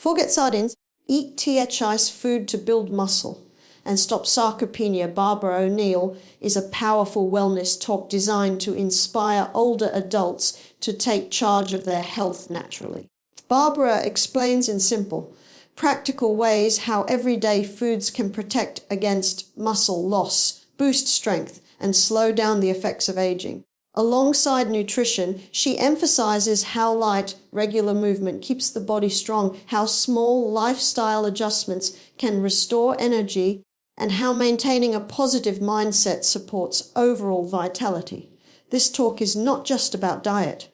Forget sardines, eat THI's food to build muscle and stop sarcopenia. BarbaraONeill is a powerful wellness talk designed to inspire older adults to take charge of their health naturally. Barbara explains in simple, practical ways how everyday foods can protect against muscle loss, boost strength, and slow down the effects of aging. Alongside nutrition, she emphasizes how light, regular movement keeps the body strong, how small lifestyle adjustments can restore energy, and how maintaining a positive mindset supports overall vitality. This talk is not just about diet.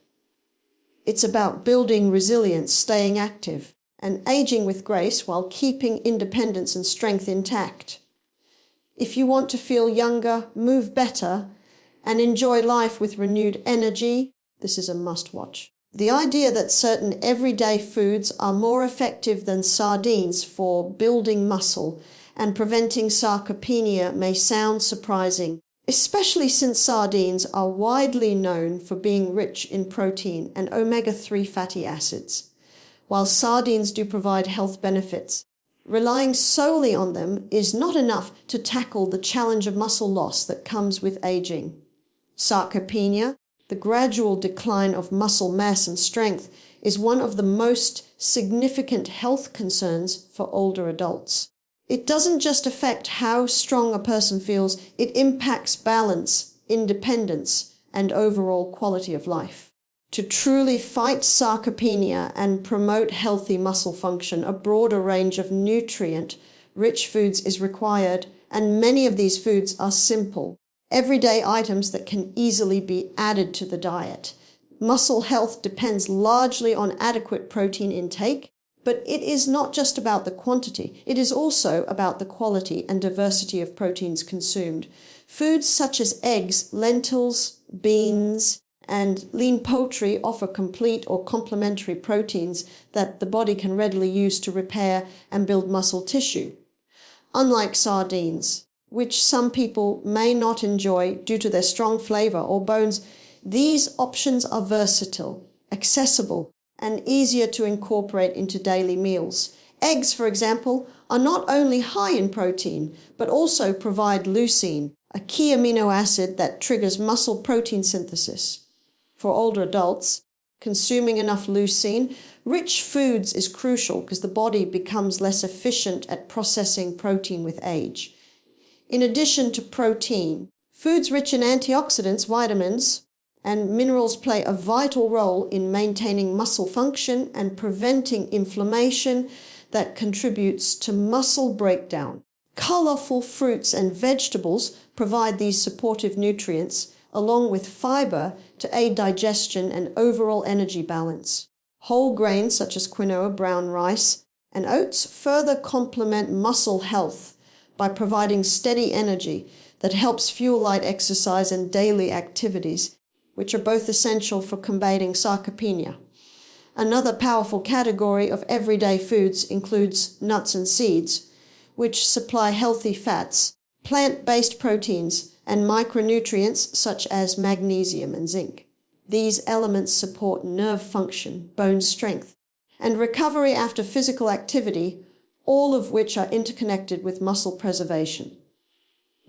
It's about building resilience, staying active, and aging with grace while keeping independence and strength intact. If you want to feel younger, move better, and enjoy life with renewed energy, this is a must-watch. The idea that certain everyday foods are more effective than sardines for building muscle and preventing sarcopenia may sound surprising, especially since sardines are widely known for being rich in protein and omega-3 fatty acids. While sardines do provide health benefits, relying solely on them is not enough to tackle the challenge of muscle loss that comes with aging. Sarcopenia, the gradual decline of muscle mass and strength, is one of the most significant health concerns for older adults. It doesn't just affect how strong a person feels, it impacts balance, independence, and overall quality of life. To truly fight sarcopenia and promote healthy muscle function, a broader range of nutrient-rich foods is required, and many of these foods are simple, everyday items that can easily be added to the diet. Muscle health depends largely on adequate protein intake, but it is not just about the quantity, it is also about the quality and diversity of proteins consumed. Foods such as eggs, lentils, beans, and lean poultry offer complete or complementary proteins that the body can readily use to repair and build muscle tissue. Unlike sardines, which some people may not enjoy due to their strong flavor or bones, these options are versatile, accessible, and easier to incorporate into daily meals. Eggs, for example, are not only high in protein, but also provide leucine, a key amino acid that triggers muscle protein synthesis. For older adults, consuming enough leucine, rich foods is crucial because the body becomes less efficient at processing protein with age. In addition to protein, foods rich in antioxidants, vitamins, and minerals play a vital role in maintaining muscle function and preventing inflammation that contributes to muscle breakdown. Colorful fruits and vegetables provide these supportive nutrients, along with fiber to aid digestion and overall energy balance. Whole grains such as quinoa, brown rice, and oats further complement muscle health by providing steady energy that helps fuel light exercise and daily activities, which are both essential for combating sarcopenia. Another powerful category of everyday foods includes nuts and seeds, which supply healthy fats, plant-based proteins, and micronutrients such as magnesium and zinc. These elements support nerve function, bone strength, and recovery after physical activity, all of which are interconnected with muscle preservation.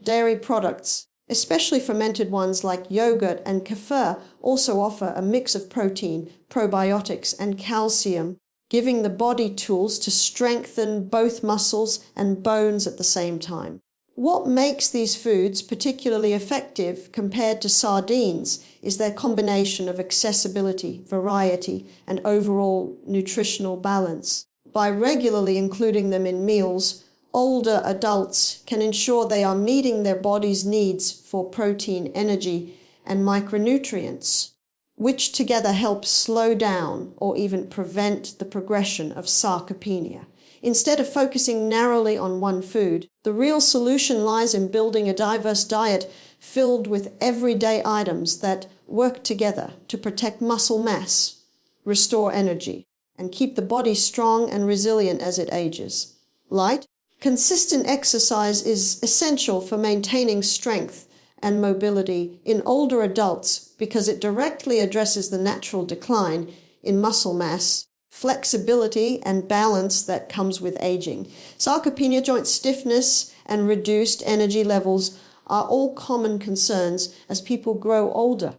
Dairy products, especially fermented ones like yogurt and kefir, also offer a mix of protein, probiotics, and calcium, giving the body tools to strengthen both muscles and bones at the same time. What makes these foods particularly effective compared to sardines is their combination of accessibility, variety, and overall nutritional balance. By regularly including them in meals, older adults can ensure they are meeting their body's needs for protein, energy, and micronutrients, which together help slow down or even prevent the progression of sarcopenia. Instead of focusing narrowly on one food, the real solution lies in building a diverse diet filled with everyday items that work together to protect muscle mass, restore energy, and keep the body strong and resilient as it ages. Light, consistent exercise is essential for maintaining strength and mobility in older adults because it directly addresses the natural decline in muscle mass, flexibility and balance that comes with aging. Sarcopenia, joint stiffness, and reduced energy levels are all common concerns as people grow older.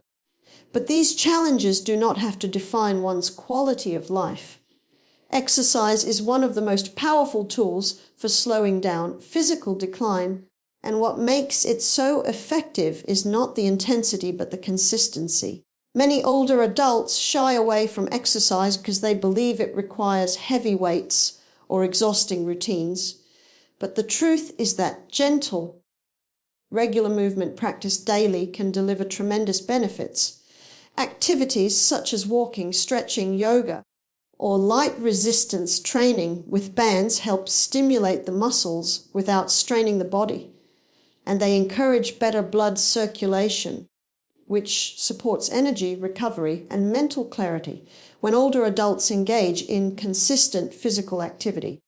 But these challenges do not have to define one's quality of life. Exercise is one of the most powerful tools for slowing down physical decline, and what makes it so effective is not the intensity but the consistency. Many older adults shy away from exercise because they believe it requires heavy weights or exhausting routines. But the truth is that gentle, regular movement practiced daily can deliver tremendous benefits. Activities such as walking, stretching, yoga, or light resistance training with bands help stimulate the muscles without straining the body, and they encourage better blood circulation, which supports energy, recovery, and mental clarity when older adults engage in consistent physical activity.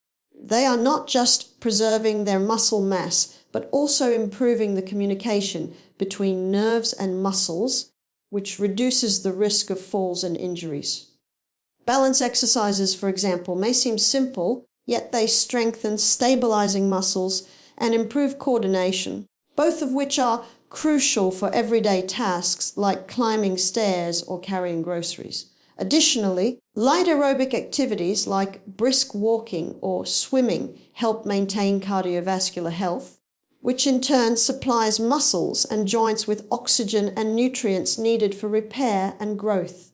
They are not just preserving their muscle mass, but also improving the communication between nerves and muscles, which reduces the risk of falls and injuries. Balance exercises, for example, may seem simple, yet they strengthen stabilizing muscles and improve coordination, both of which are crucial for everyday tasks like climbing stairs or carrying groceries. Additionally, light aerobic activities like brisk walking or swimming help maintain cardiovascular health, which in turn supplies muscles and joints with oxygen and nutrients needed for repair and growth.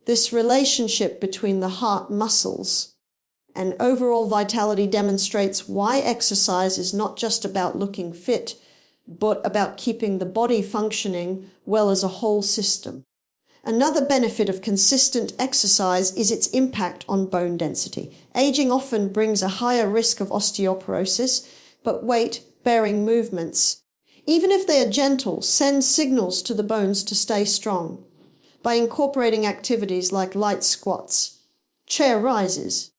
This relationship between the heart muscles and overall vitality demonstrates why exercise is not just about looking fit, but about keeping the body functioning well as a whole system. Another benefit of consistent exercise is its impact on bone density. Aging often brings a higher risk of osteoporosis, but weight-bearing movements, even if they are gentle, send signals to the bones to stay strong. By incorporating activities like light squats, chair rises,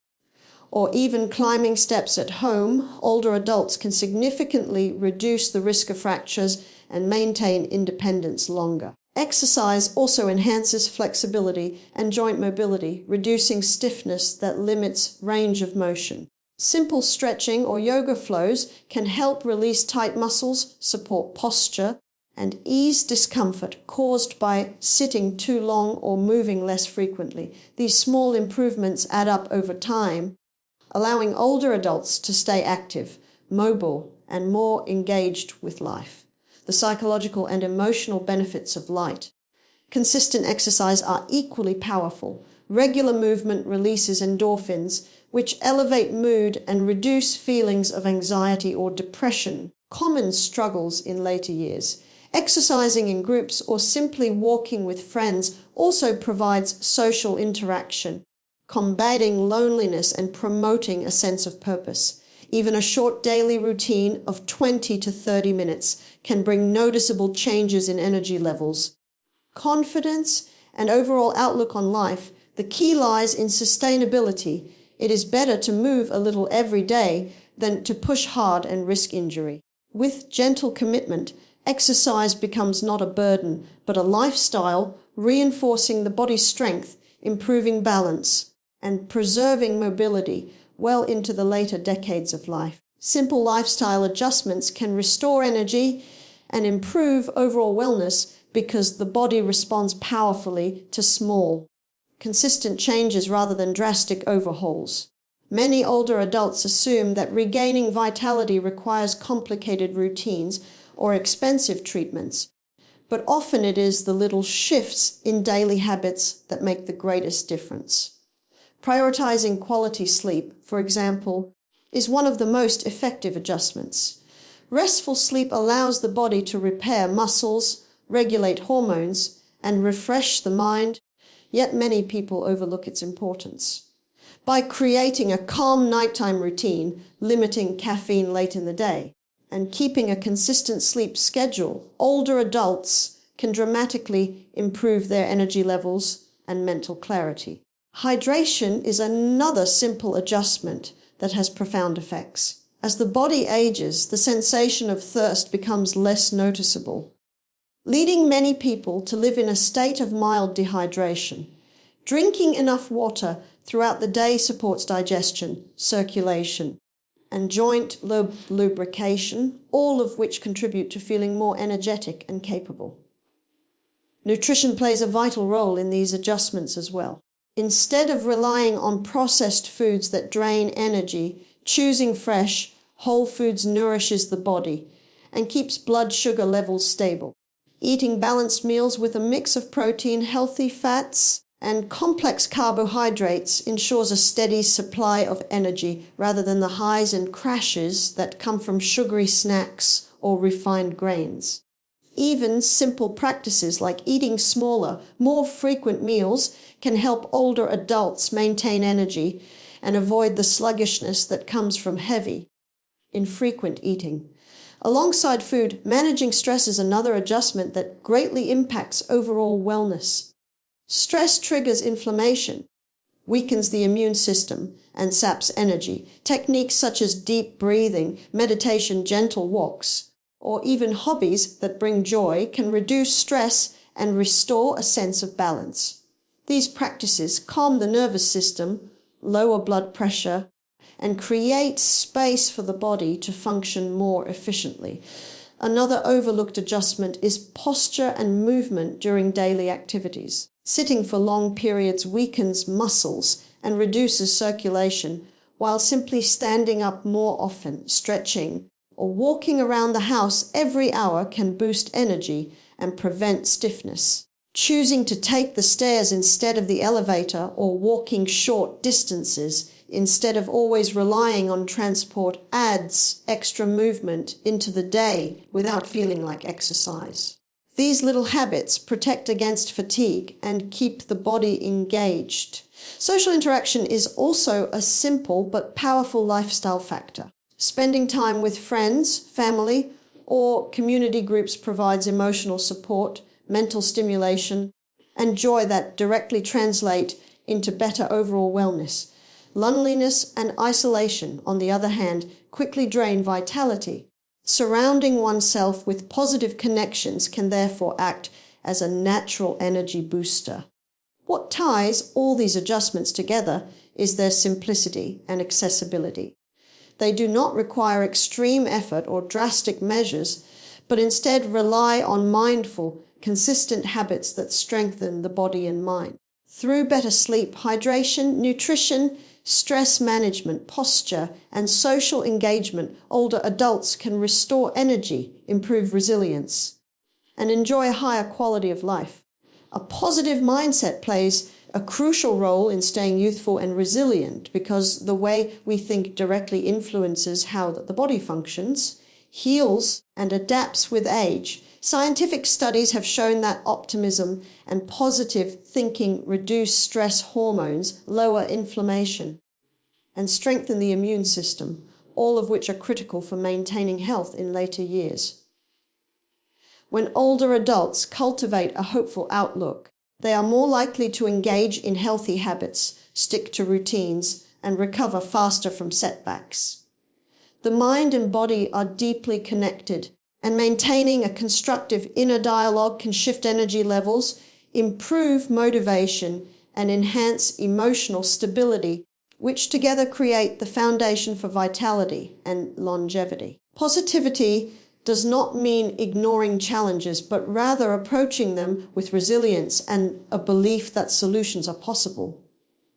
or even climbing steps at home, older adults can significantly reduce the risk of fractures and maintain independence longer. Exercise also enhances flexibility and joint mobility, reducing stiffness that limits range of motion. Simple stretching or yoga flows can help release tight muscles, support posture, and ease discomfort caused by sitting too long or moving less frequently. These small improvements add up over time, allowing older adults to stay active, mobile, and more engaged with life. The psychological and emotional benefits of light. Consistent exercise are equally powerful. Regular movement releases endorphins, which elevate mood and reduce feelings of anxiety or depression, common struggles in later years. Exercising in groups or simply walking with friends also provides social interaction, combating loneliness and promoting a sense of purpose. Even a short daily routine of 20 to 30 minutes can bring noticeable changes in energy levels, confidence, and overall outlook on life. The key lies in sustainability. It is better to move a little every day than to push hard and risk injury. With gentle commitment, exercise becomes not a burden, but a lifestyle, reinforcing the body's strength, improving balance, and preserving mobility well into the later decades of life. Simple lifestyle adjustments can restore energy and improve overall wellness because the body responds powerfully to small, consistent changes rather than drastic overhauls. Many older adults assume that regaining vitality requires complicated routines or expensive treatments, but often it is the little shifts in daily habits that make the greatest difference. Prioritizing quality sleep, for example, is one of the most effective adjustments. Restful sleep allows the body to repair muscles, regulate hormones, and refresh the mind, yet many people overlook its importance. By creating a calm nighttime routine, limiting caffeine late in the day, and keeping a consistent sleep schedule, older adults can dramatically improve their energy levels and mental clarity. Hydration is another simple adjustment that has profound effects. As the body ages, the sensation of thirst becomes less noticeable, leading many people to live in a state of mild dehydration. Drinking enough water throughout the day supports digestion, circulation, and joint lubrication, all of which contribute to feeling more energetic and capable. Nutrition plays a vital role in these adjustments as well. Instead of relying on processed foods that drain energy, choosing fresh, whole foods nourishes the body and keeps blood sugar levels stable. Eating balanced meals with a mix of protein, healthy fats, and complex carbohydrates ensures a steady supply of energy rather than the highs and crashes that come from sugary snacks or refined grains. Even simple practices like eating smaller, more frequent meals can help older adults maintain energy and avoid the sluggishness that comes from heavy, infrequent eating. Alongside food, managing stress is another adjustment that greatly impacts overall wellness. Stress triggers inflammation, weakens the immune system, and saps energy. Techniques such as deep breathing, meditation, gentle walks, or even hobbies that bring joy can reduce stress and restore a sense of balance. These practices calm the nervous system, lower blood pressure, and create space for the body to function more efficiently. Another overlooked adjustment is posture and movement during daily activities. Sitting for long periods weakens muscles and reduces circulation, while simply standing up more often, stretching, or walking around the house every hour can boost energy and prevent stiffness. Choosing to take the stairs instead of the elevator or walking short distances instead of always relying on transport adds extra movement into the day without feeling like exercise. These little habits protect against fatigue and keep the body engaged. Social interaction is also a simple but powerful lifestyle factor. Spending time with friends, family, or community groups provides emotional support, mental stimulation, and joy that directly translate into better overall wellness. Loneliness and isolation, on the other hand, quickly drain vitality. Surrounding oneself with positive connections can therefore act as a natural energy booster. What ties all these adjustments together is their simplicity and accessibility. They do not require extreme effort or drastic measures, but instead rely on mindful, consistent habits that strengthen the body and mind. Through better sleep, hydration, nutrition, stress management, posture, and social engagement, older adults can restore energy, improve resilience, and enjoy a higher quality of life. A positive mindset plays a crucial role in staying youthful and resilient because the way we think directly influences how the body functions, heals, and adapts with age. Scientific studies have shown that optimism and positive thinking reduce stress hormones, lower inflammation, and strengthen the immune system, all of which are critical for maintaining health in later years. When older adults cultivate a hopeful outlook, they are more likely to engage in healthy habits, stick to routines, and recover faster from setbacks. The mind and body are deeply connected, and maintaining a constructive inner dialogue can shift energy levels, improve motivation, and enhance emotional stability, which together create the foundation for vitality and longevity. Positivity does not mean ignoring challenges, but rather approaching them with resilience and a belief that solutions are possible.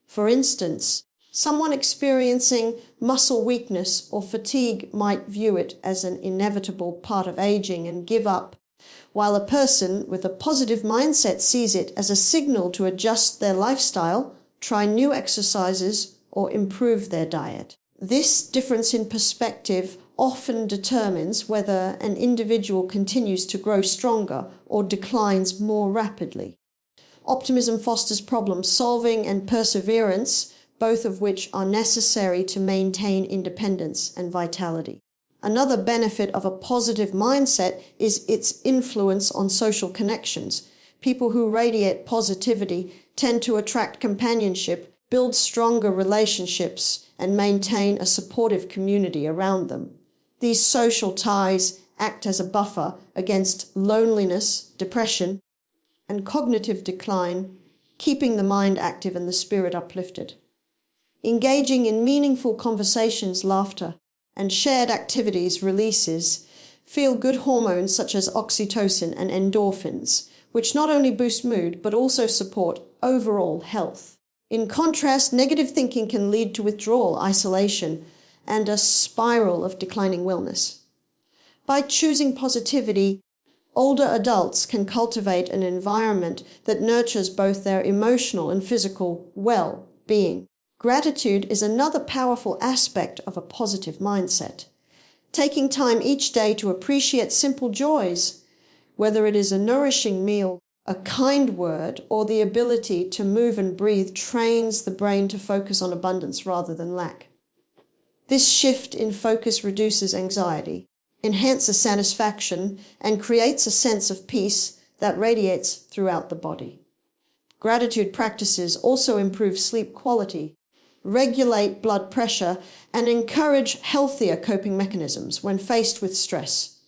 For instance, someone experiencing muscle weakness or fatigue might view it as an inevitable part of aging and give up, while a person with a positive mindset sees it as a signal to adjust their lifestyle, try new exercises, or improve their diet. This difference in perspective often determines whether an individual continues to grow stronger or declines more rapidly. Optimism fosters problem solving and perseverance, both of which are necessary to maintain independence and vitality. Another benefit of a positive mindset is its influence on social connections. People who radiate positivity tend to attract companionship, build stronger relationships, and maintain a supportive community around them. These social ties act as a buffer against loneliness, depression, and cognitive decline, keeping the mind active and the spirit uplifted. Engaging in meaningful conversations, laughter, and shared activities releases feel-good hormones such as oxytocin and endorphins, which not only boost mood but also support overall health. In contrast, negative thinking can lead to withdrawal, isolation, and a spiral of declining wellness. By choosing positivity, older adults can cultivate an environment that nurtures both their emotional and physical well-being. Gratitude is another powerful aspect of a positive mindset. Taking time each day to appreciate simple joys, whether it is a nourishing meal, a kind word, or the ability to move and breathe, trains the brain to focus on abundance rather than lack. This shift in focus reduces anxiety, enhances satisfaction, and creates a sense of peace that radiates throughout the body. Gratitude practices also improve sleep quality, regulate blood pressure, and encourage healthier coping mechanisms when faced with stress.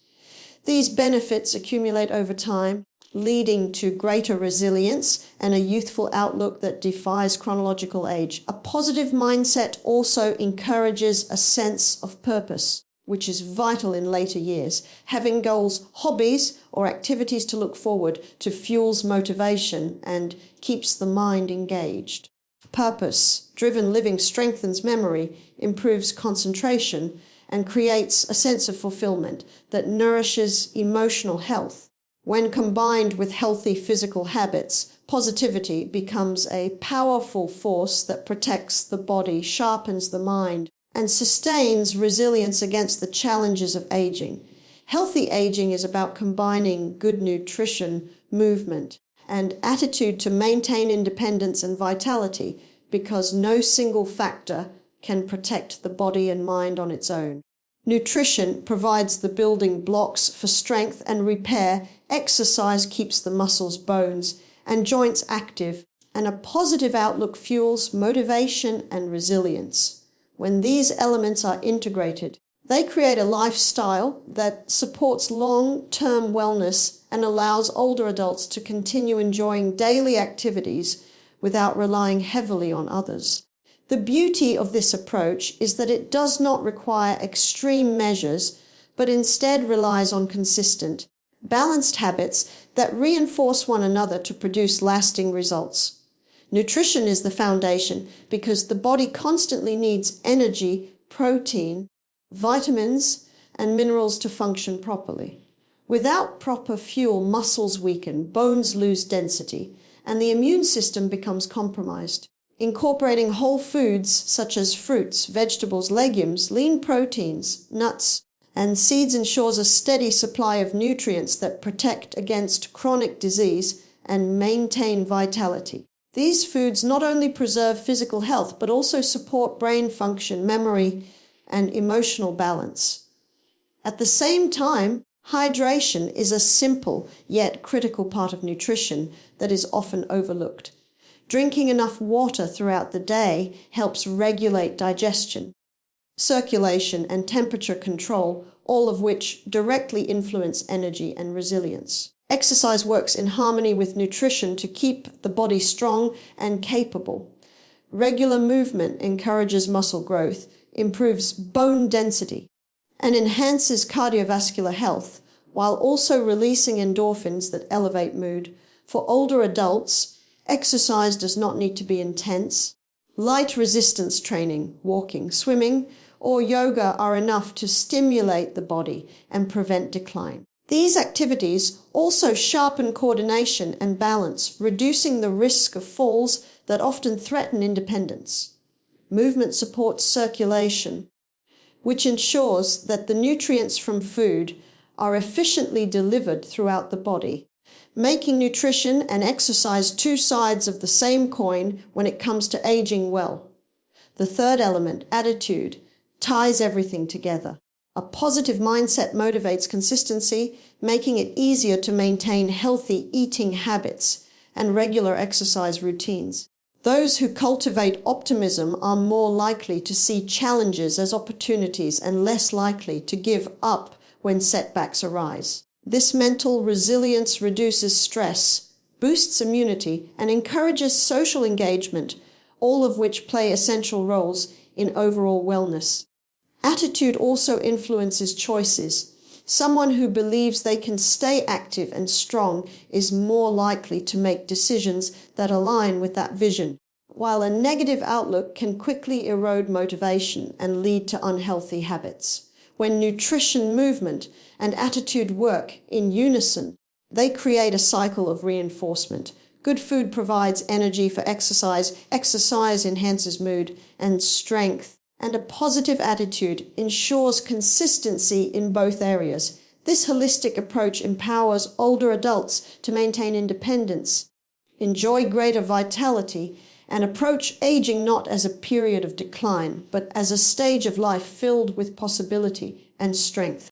These benefits accumulate over time, leading to greater resilience and a youthful outlook that defies chronological age. A positive mindset also encourages a sense of purpose, which is vital in later years. Having goals, hobbies, or activities to look forward to fuels motivation and keeps the mind engaged. Purpose-driven living strengthens memory, improves concentration, and creates a sense of fulfillment that nourishes emotional health. When combined with healthy physical habits, positivity becomes a powerful force that protects the body, sharpens the mind, and sustains resilience against the challenges of aging. Healthy aging is about combining good nutrition, movement, and attitude to maintain independence and vitality, because no single factor can protect the body and mind on its own. Nutrition provides the building blocks for strength and repair. Exercise keeps the muscles, bones, and joints active, and a positive outlook fuels motivation and resilience. When these elements are integrated, they create a lifestyle that supports long-term wellness and allows older adults to continue enjoying daily activities without relying heavily on others. The beauty of this approach is that it does not require extreme measures, but instead relies on consistent, balanced habits that reinforce one another to produce lasting results. Nutrition is the foundation because the body constantly needs energy, protein, vitamins, and minerals to function properly. Without proper fuel, muscles weaken, bones lose density, and the immune system becomes compromised. Incorporating whole foods such as fruits, vegetables, legumes, lean proteins, nuts, and seeds ensures a steady supply of nutrients that protect against chronic disease and maintain vitality. These foods not only preserve physical health, but also support brain function, memory, and emotional balance. At the same time, hydration is a simple yet critical part of nutrition that is often overlooked. Drinking enough water throughout the day helps regulate digestion, circulation, and temperature control, all of which directly influence energy and resilience. Exercise works in harmony with nutrition to keep the body strong and capable. Regular movement encourages muscle growth, improves bone density, and enhances cardiovascular health, while also releasing endorphins that elevate mood. For older adults, exercise does not need to be intense. Light resistance training, walking, swimming, or yoga are enough to stimulate the body and prevent decline. These activities also sharpen coordination and balance, reducing the risk of falls that often threaten independence. Movement supports circulation, which ensures that the nutrients from food are efficiently delivered throughout the body, making nutrition and exercise two sides of the same coin when it comes to aging well. The third element, attitude, ties everything together. A positive mindset motivates consistency, making it easier to maintain healthy eating habits and regular exercise routines. Those who cultivate optimism are more likely to see challenges as opportunities and less likely to give up when setbacks arise. This mental resilience reduces stress, boosts immunity, and encourages social engagement, all of which play essential roles in overall wellness. Attitude also influences choices. Someone who believes they can stay active and strong is more likely to make decisions that align with that vision, while a negative outlook can quickly erode motivation and lead to unhealthy habits. When nutrition, movement, and attitude work in unison, they create a cycle of reinforcement. Good food provides energy for exercise, exercise enhances mood and strength, and a positive attitude ensures consistency in both areas. This holistic approach empowers older adults to maintain independence, enjoy greater vitality, and approach aging not as a period of decline, but as a stage of life filled with possibility and strength.